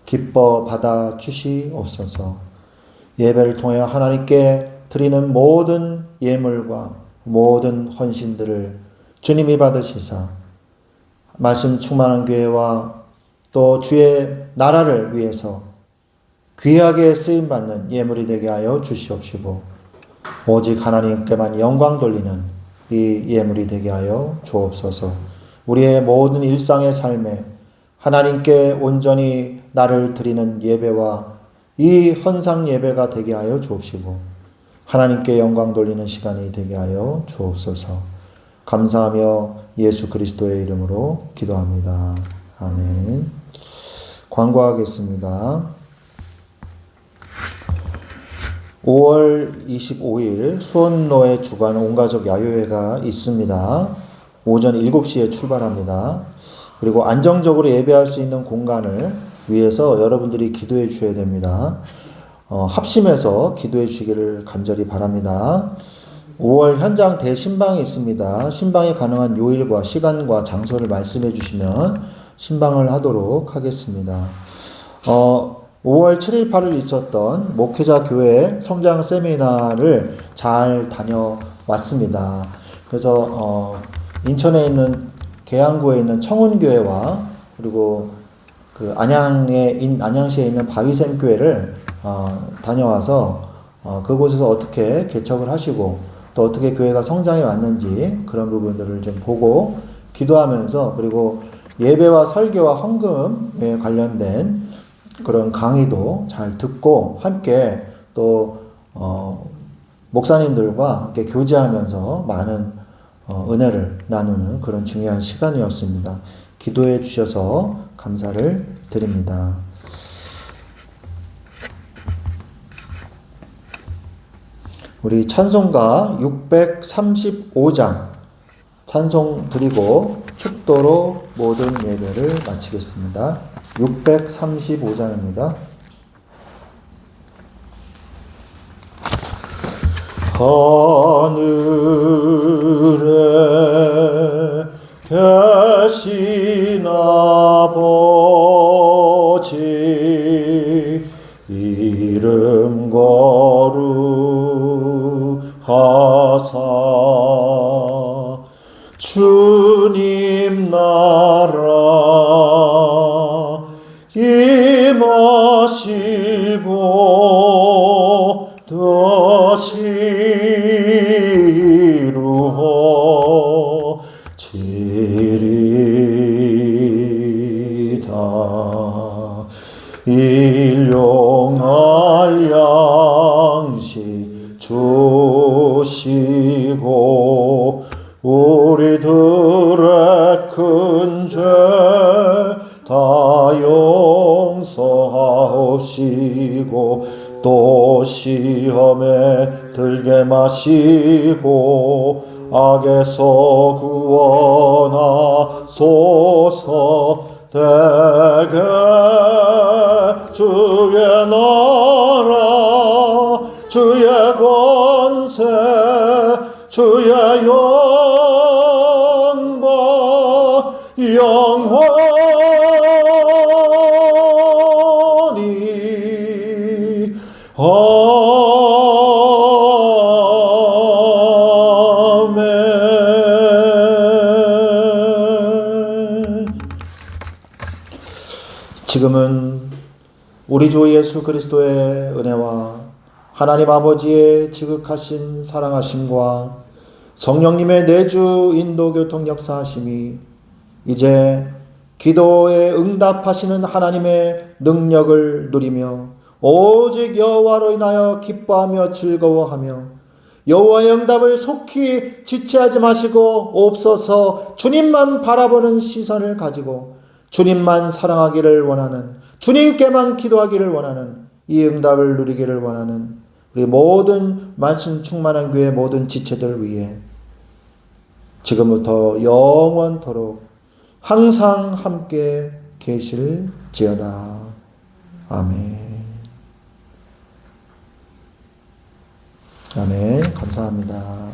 기뻐 받아 주시옵소서. 예배를 통해 하나님께 드리는 모든 예물과 모든 헌신들을 주님이 받으시사 말씀 충만한 교회와 또 주의 나라를 위해서 귀하게 쓰임받는 예물이 되게 하여 주시옵시고 오직 하나님께만 영광 돌리는 이 예물이 되게 하여 주옵소서. 우리의 모든 일상의 삶에 하나님께 온전히 나를 드리는 예배와 이 헌상 예배가 되게 하여 주옵시고 하나님께 영광 돌리는 시간이 되게 하여 주옵소서. 감사하며 예수 그리스도의 이름으로 기도합니다. 아멘. 광고하겠습니다. 5월 25일 수원로에 주관 온가족 야유회가 있습니다. 오전 7시에 출발합니다. 그리고 안정적으로 예배할 수 있는 공간을 위해서 여러분들이 기도해 주셔야 됩니다. 합심해서 기도해 주시기를 간절히 바랍니다. 5월 현장 대신방이 있습니다. 신방이 가능한 요일과 시간과 장소를 말씀해 주시면 신방을 하도록 하겠습니다. 5월 7일, 8일 있었던 목회자 교회 성장 세미나를 잘 다녀왔습니다. 그래서 인천에 있는 계양구에 있는 청운교회와 그리고 그 안양시에 있는 바위샘 교회를 다녀와서 그곳에서 어떻게 개척을 하시고 또 어떻게 교회가 성장해 왔는지 그런 부분들을 좀 보고 기도하면서, 그리고 예배와 설교와 헌금에 관련된 그런 강의도 잘 듣고 함께 또 목사님들과 함께 교제하면서 많은 은혜를 나누는 그런 중요한 시간이었습니다. 기도해 주셔서 감사를 드립니다. 우리 찬송가 635장 찬송 드리고 축도로 모든 예배를 마치겠습니다. 635장입니다. 하늘에 계신 아버지 이름 거룩하사 주님 나라 임하시고 이루어지리이다. 일용할 양식 주시고 우리들의 큰 죄 다 용서하옵시고 또 시험에 들게 마시고 악에서 구원하소서. 대개 주의 나라 주의 권세 주의 영광 영원히 아멘. 지금은 우리 주 예수 그리스도의 은혜와 하나님 아버지의 지극하신 사랑하심과 성령님의 내주 인도 교통 역사하심이 이제 기도에 응답하시는 하나님의 능력을 누리며 오직 여호와로 인하여 기뻐하며 즐거워하며 여호와의 응답을 속히 지체하지 마시고 옵소서. 주님만 바라보는 시선을 가지고 주님만 사랑하기를 원하는, 주님께만 기도하기를 원하는, 이 응답을 누리기를 원하는 우리 모든 말씀 충만한 교회 모든 지체들 위해 지금부터 영원토록 항상 함께 계실지어다. 아멘. 아멘. 감사합니다.